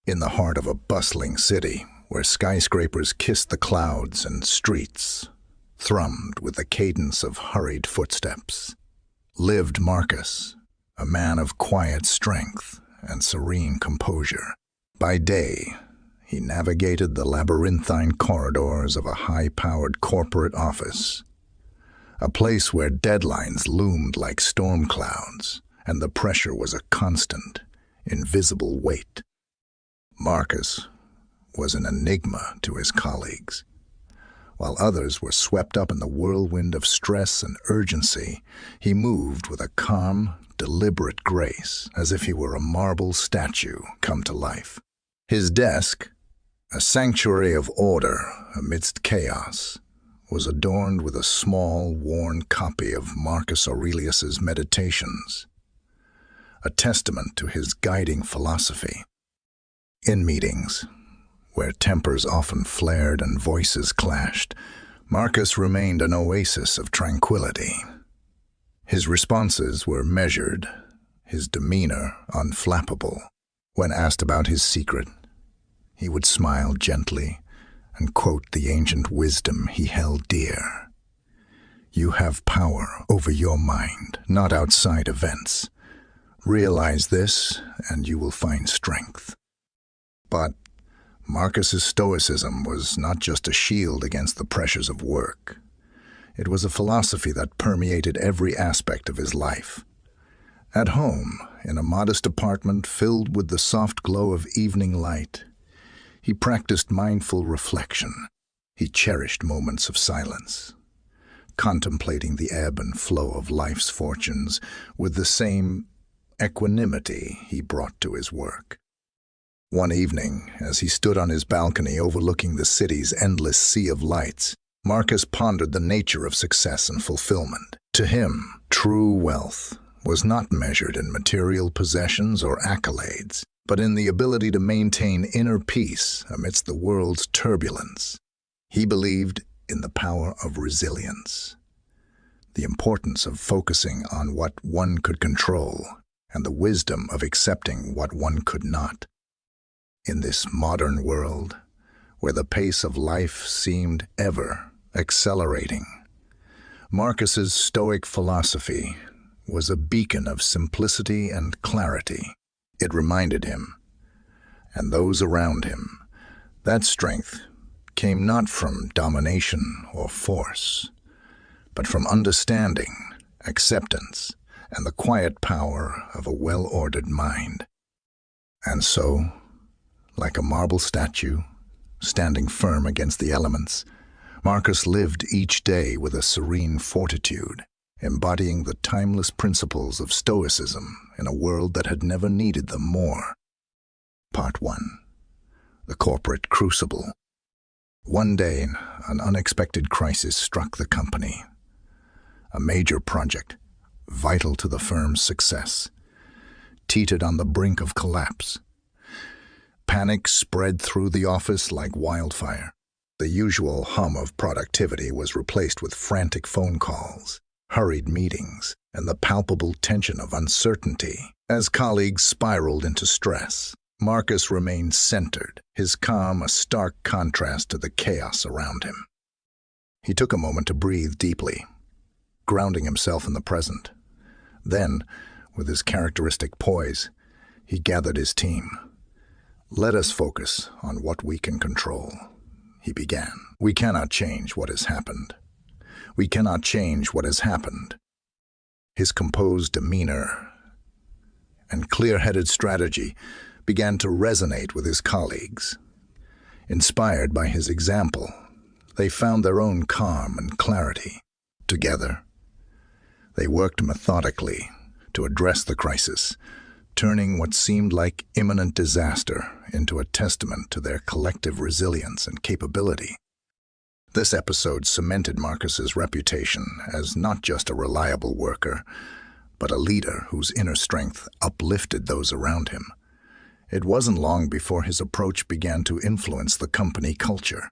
In the heart of a bustling city, where skyscrapers kissed the clouds and streets thrummed with the cadence of hurried footsteps, lived Marcus, a man of quiet strength and serene composure. By day, he navigated the labyrinthine corridors of a high-powered corporate office, a place where deadlines loomed like storm clouds, and the pressure was a constant, invisible weight. Marcus was an enigma to his colleagues. While others were swept up in the whirlwind of stress and urgency, he moved with a calm, deliberate grace, as if he were a marble statue come to life. His desk, a sanctuary of order amidst chaos, was adorned with a small, worn copy of Marcus Aurelius's Meditations, a testament to his guiding philosophy. In meetings, where tempers often flared and voices clashed, Marcus remained an oasis of tranquility. His responses were measured, his demeanor unflappable. When asked about his secret, he would smile gently and quote the ancient wisdom he held dear. "You have power over your mind, not outside events. Realize this, and you will find strength." But Marcus's Stoicism was not just a shield against the pressures of work. It was a philosophy that permeated every aspect of his life. At home, in a modest apartment filled with the soft glow of evening light, he practiced mindful reflection. He cherished moments of silence, contemplating the ebb and flow of life's fortunes with the same equanimity he brought to his work. One evening, as he stood on his balcony overlooking the city's endless sea of lights, Marcus pondered the nature of success and fulfillment. To him, true wealth was not measured in material possessions or accolades, but in the ability to maintain inner peace amidst the world's turbulence. He believed in the power of resilience, the importance of focusing on what one could control, and the wisdom of accepting what one could not. In this modern world, where the pace of life seemed ever accelerating, Marcus's Stoic philosophy was a beacon of simplicity and clarity. It reminded him, and those around him, that strength came not from domination or force, but from understanding, acceptance, and the quiet power of a well-ordered mind. And so, like a marble statue, standing firm against the elements, Marcus lived each day with a serene fortitude, embodying the timeless principles of Stoicism in a world that had never needed them more. Part 1. The Corporate Crucible. One day, an unexpected crisis struck the company. A major project, vital to the firm's success, teetered on the brink of collapse. Panic spread through the office like wildfire. The usual hum of productivity was replaced with frantic phone calls, hurried meetings, and the palpable tension of uncertainty. As colleagues spiraled into stress, Marcus remained centered, his calm a stark contrast to the chaos around him. He took a moment to breathe deeply, grounding himself in the present. Then, with his characteristic poise, he gathered his team. "Let us focus on what we can control," he began. "We cannot change what has happened. We cannot change what has happened." His composed demeanor and clear-headed strategy began to resonate with his colleagues. Inspired by his example, they found their own calm and clarity. Together, they worked methodically to address the crisis, turning what seemed like imminent disaster into a testament to their collective resilience and capability. This episode cemented Marcus's reputation as not just a reliable worker, but a leader whose inner strength uplifted those around him. It wasn't long before his approach began to influence the company culture.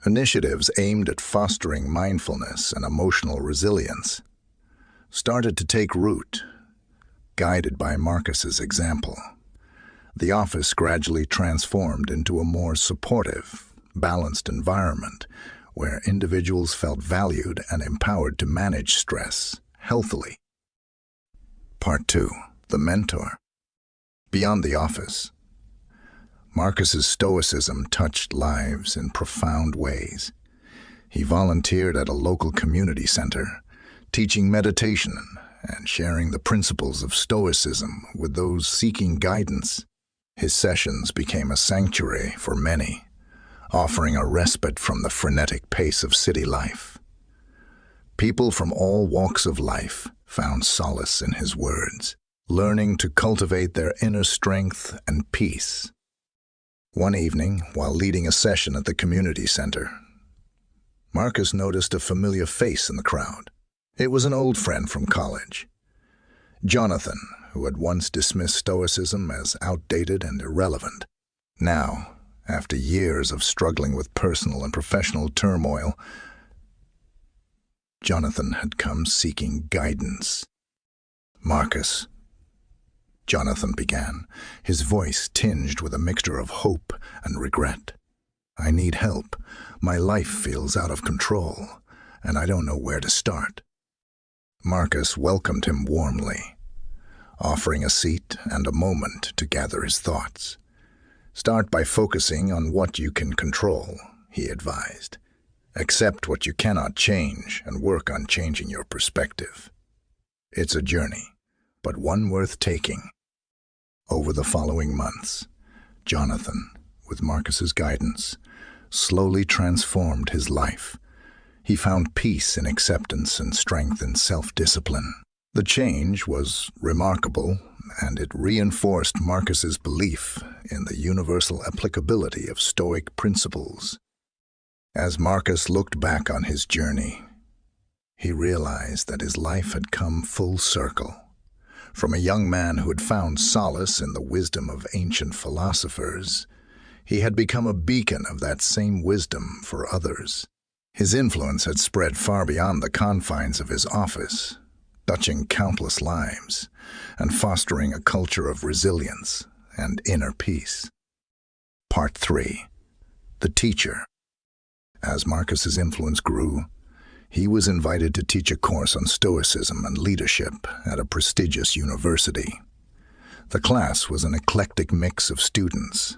Initiatives aimed at fostering mindfulness and emotional resilience started to take root, guided by Marcus's example. The office gradually transformed into a more supportive, balanced environment where individuals felt valued and empowered to manage stress healthily. Part 2. The Mentor. Beyond the office, Marcus's Stoicism touched lives in profound ways. He volunteered at a local community center, teaching meditation and sharing the principles of Stoicism with those seeking guidance. His sessions became a sanctuary for many, offering a respite from the frenetic pace of city life. People from all walks of life found solace in his words, learning to cultivate their inner strength and peace. One evening, while leading a session at the community center, Marcus noticed a familiar face in the crowd. It was an old friend from college, Jonathan, who had once dismissed Stoicism as outdated and irrelevant. Now, after years of struggling with personal and professional turmoil, Jonathan had come seeking guidance. "Marcus," Jonathan began, his voice tinged with a mixture of hope and regret. "I need help. My life feels out of control, and I don't know where to start." Marcus welcomed him warmly, offering a seat and a moment to gather his thoughts. "Start by focusing on what you can control," he advised. "Accept what you cannot change and work on changing your perspective. It's a journey, but one worth taking." Over the following months, Jonathan, with Marcus's guidance, slowly transformed his life. He found peace in acceptance and strength in self-discipline. The change was remarkable, and it reinforced Marcus's belief in the universal applicability of Stoic principles. As Marcus looked back on his journey, he realized that his life had come full circle. From a young man who had found solace in the wisdom of ancient philosophers, he had become a beacon of that same wisdom for others. His influence had spread far beyond the confines of his office, touching countless lives and fostering a culture of resilience and inner peace. Part 3. The Teacher. As Marcus's influence grew, he was invited to teach a course on Stoicism and leadership at a prestigious university. The class was an eclectic mix of students,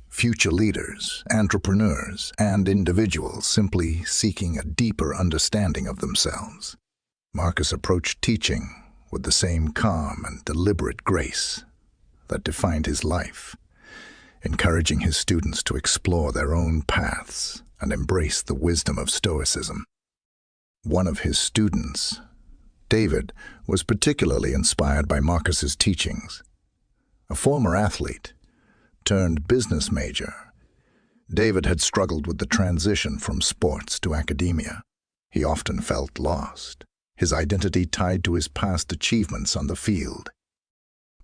future leaders, entrepreneurs, and individuals simply seeking a deeper understanding of themselves. Marcus approached teaching with the same calm and deliberate grace that defined his life, encouraging his students to explore their own paths and embrace the wisdom of Stoicism. One of his students, David, was particularly inspired by Marcus's teachings. A former athlete turned business major, David had struggled with the transition from sports to academia. He often felt lost, his identity tied to his past achievements on the field.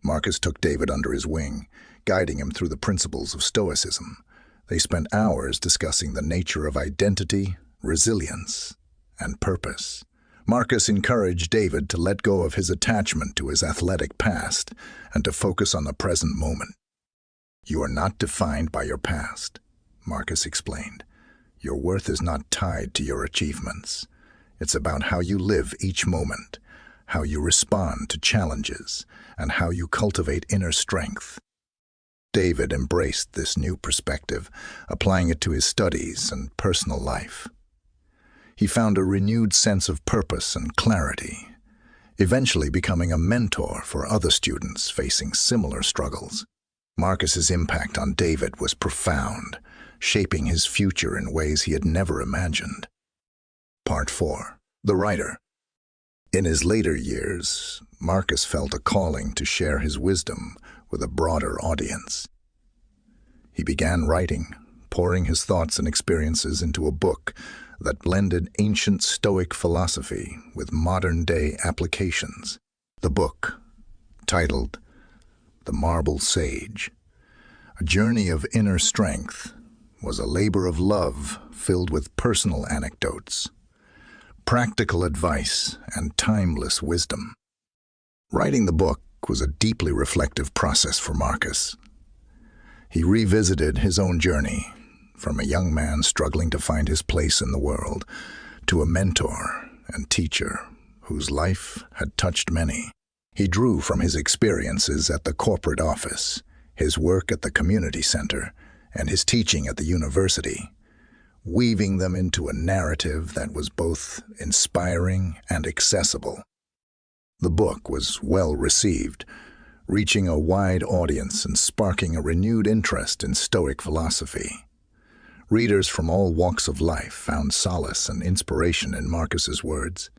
Marcus took David under his wing, guiding him through the principles of Stoicism. They spent hours discussing the nature of identity, resilience, and purpose. Marcus encouraged David to let go of his attachment to his athletic past and to focus on the present moment. "You are not defined by your past," Marcus explained. "Your worth is not tied to your achievements. It's about how you live each moment, how you respond to challenges, and how you cultivate inner strength." David embraced this new perspective, applying it to his studies and personal life. He found a renewed sense of purpose and clarity, eventually becoming a mentor for other students facing similar struggles. Marcus's impact on David was profound, shaping his future in ways he had never imagined. Part 4. The Writer. In his later years, Marcus felt a calling to share his wisdom with a broader audience. He began writing, pouring his thoughts and experiences into a book that blended ancient Stoic philosophy with modern-day applications. The book, titled The Marble Sage, A Journey of Inner Strength, was a labor of love filled with personal anecdotes, practical advice, and timeless wisdom. Writing the book was a deeply reflective process for Marcus. He revisited his own journey, from a young man struggling to find his place in the world, to a mentor and teacher whose life had touched many. He drew from his experiences at the corporate office, his work at the community center, and his teaching at the university, weaving them into a narrative that was both inspiring and accessible. The book was well received, reaching a wide audience and sparking a renewed interest in Stoic philosophy. Readers from all walks of life found solace and inspiration in Marcus's words,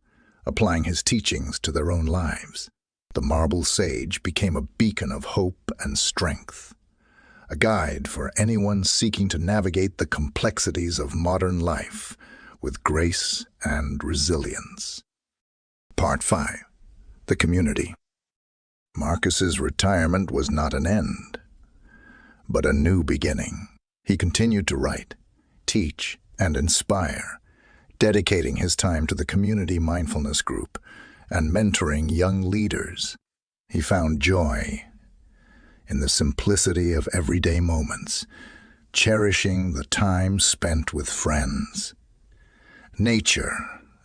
applying his teachings to their own lives. The marble sage became a beacon of hope and strength, a guide for anyone seeking to navigate the complexities of modern life with grace and resilience. Part 5. The Community. Marcus's retirement was not an end, but a new beginning. He continued to write, teach, and inspire, dedicating his time to the community mindfulness group and mentoring young leaders. He found joy in the simplicity of everyday moments, cherishing the time spent with friends, nature,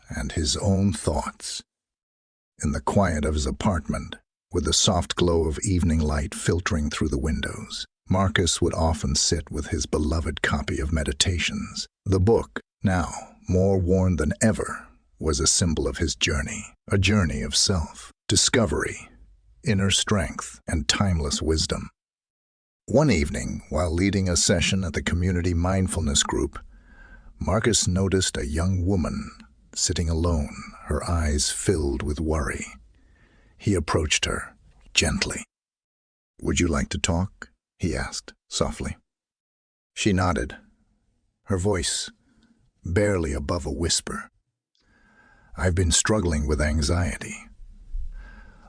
and his own thoughts. In the quiet of his apartment, with the soft glow of evening light filtering through the windows, Marcus would often sit with his beloved copy of Meditations. The book, now more worn than ever, was a symbol of his journey, a journey of self-discovery, inner strength, and timeless wisdom. One evening, while leading a session at the community mindfulness group, Marcus noticed a young woman sitting alone, her eyes filled with worry. He approached her gently. "Would you like to talk?" he asked softly. She nodded, her voice barely above a whisper. "I've been struggling with anxiety.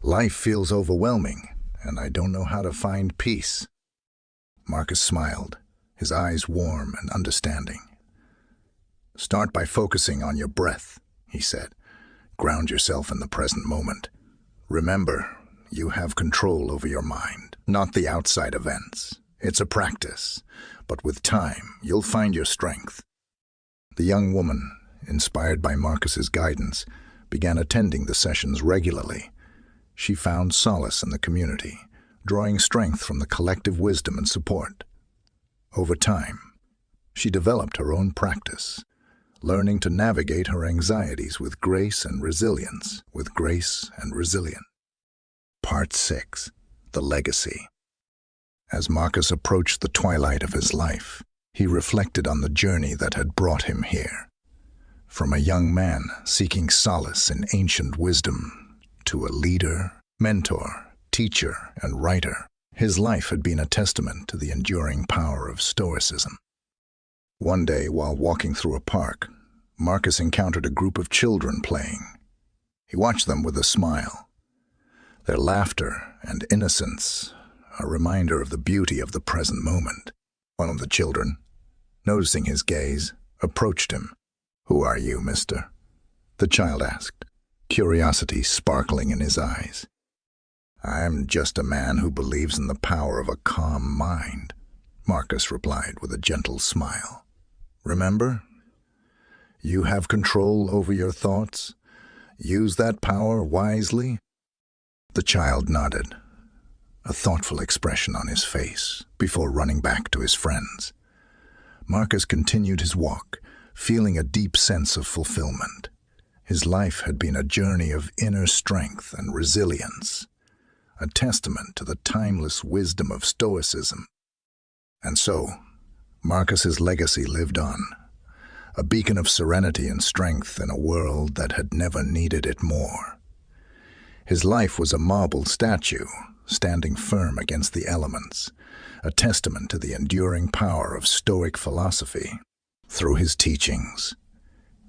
Life feels overwhelming, and I don't know how to find peace." Marcus smiled, his eyes warm and understanding. "Start by focusing on your breath," he said. "Ground yourself in the present moment. Remember, you have control over your mind, not the outside events. It's a practice, but with time, you'll find your strength." The young woman, inspired by Marcus's guidance, began attending the sessions regularly. She found solace in the community, drawing strength from the collective wisdom and support. Over time, she developed her own practice, learning to navigate her anxieties with grace and resilience, Part 6. The Legacy. As Marcus approached the twilight of his life, he reflected on the journey that had brought him here. From a young man seeking solace in ancient wisdom to a leader, mentor, teacher, and writer, his life had been a testament to the enduring power of Stoicism. One day, while walking through a park, Marcus encountered a group of children playing. He watched them with a smile, their laughter and innocence a reminder of the beauty of the present moment. One of the children, noticing his gaze, approached him. "Who are you, mister?" the child asked, curiosity sparkling in his eyes. "I'm just a man who believes in the power of a calm mind," Marcus replied with a gentle smile. "Remember, you have control over your thoughts. Use that power wisely." The child nodded, a thoughtful expression on his face, before running back to his friends. Marcus continued his walk, feeling a deep sense of fulfillment. His life had been a journey of inner strength and resilience, a testament to the timeless wisdom of Stoicism. And so, Marcus's legacy lived on, a beacon of serenity and strength in a world that had never needed it more. His life was a marble statue, standing firm against the elements, a testament to the enduring power of Stoic philosophy. Through his teachings,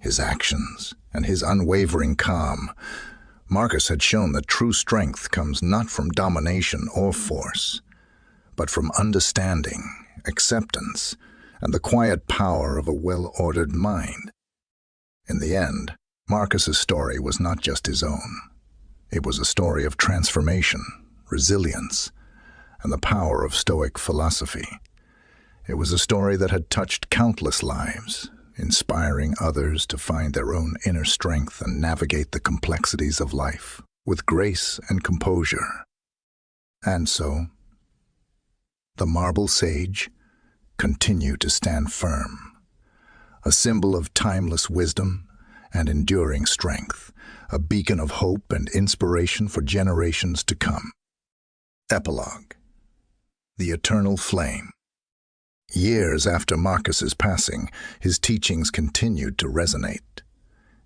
his actions, and his unwavering calm, Marcus had shown that true strength comes not from domination or force, but from understanding, acceptance, and the quiet power of a well-ordered mind. In the end, Marcus's story was not just his own. It was a story of transformation, resilience, and the power of Stoic philosophy. It was a story that had touched countless lives, inspiring others to find their own inner strength and navigate the complexities of life with grace and composure. And so, the marble sage continued to stand firm, a symbol of timeless wisdom and enduring strength, a beacon of hope and inspiration for generations to come. Epilogue: The Eternal Flame. Years after Marcus's passing, his teachings continued to resonate.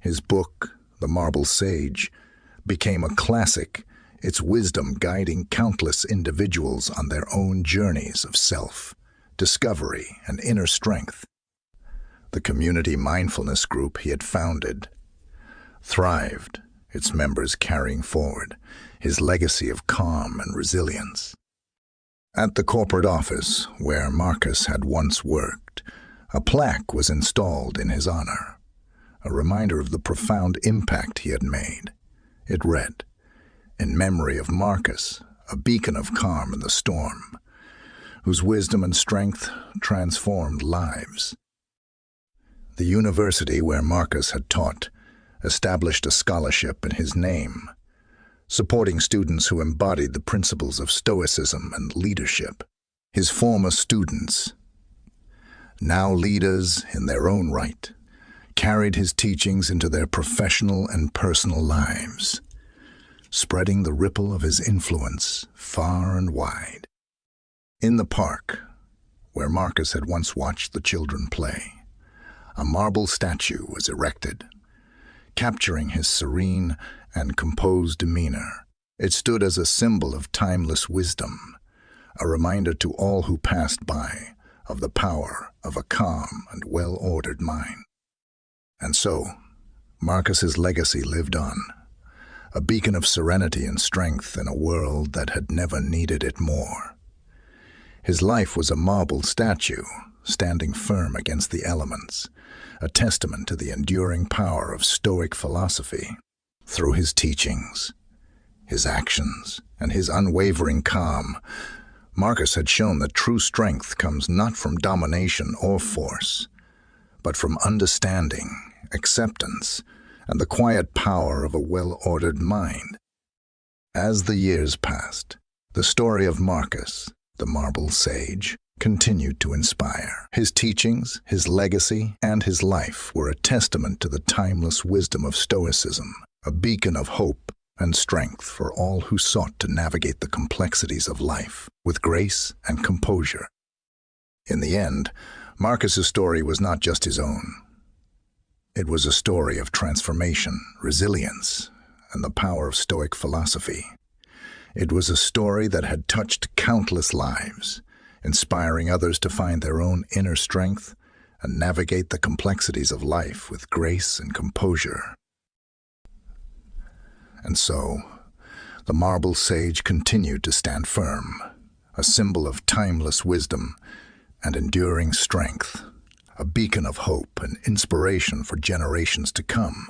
His book, The Marble Sage, became a classic, its wisdom guiding countless individuals on their own journeys of self-discovery and inner strength. The community mindfulness group he had founded thrived, its members carrying forward his legacy of calm and resilience. At the corporate office where Marcus had once worked, a plaque was installed in his honor, a reminder of the profound impact he had made. It read, "In memory of Marcus, a beacon of calm in the storm, whose wisdom and strength transformed lives." The university where Marcus had taught established a scholarship in his name, supporting students who embodied the principles of Stoicism and leadership. His former students, now leaders in their own right, carried his teachings into their professional and personal lives, spreading the ripple of his influence far and wide. In the park, where Marcus had once watched the children play, a marble statue was erected, capturing his serene and composed demeanor. It stood as a symbol of timeless wisdom, a reminder to all who passed by of the power of a calm and well-ordered mind. And so, Marcus's legacy lived on, a beacon of serenity and strength in a world that had never needed it more. His life was a marble statue, standing firm against the elements, a testament to the enduring power of Stoic philosophy. Through his teachings, his actions, and his unwavering calm, Marcus had shown that true strength comes not from domination or force, but from understanding, acceptance, and the quiet power of a well-ordered mind. As the years passed, the story of Marcus, the marble sage, continued to inspire. His teachings, his legacy, and his life were a testament to the timeless wisdom of Stoicism, a beacon of hope and strength for all who sought to navigate the complexities of life with grace and composure. In the end, Marcus's story was not just his own. It was a story of transformation, resilience, and the power of Stoic philosophy. It was a story that had touched countless lives, inspiring others to find their own inner strength and navigate the complexities of life with grace and composure. And so, the marble sage continued to stand firm, a symbol of timeless wisdom and enduring strength, a beacon of hope and inspiration for generations to come.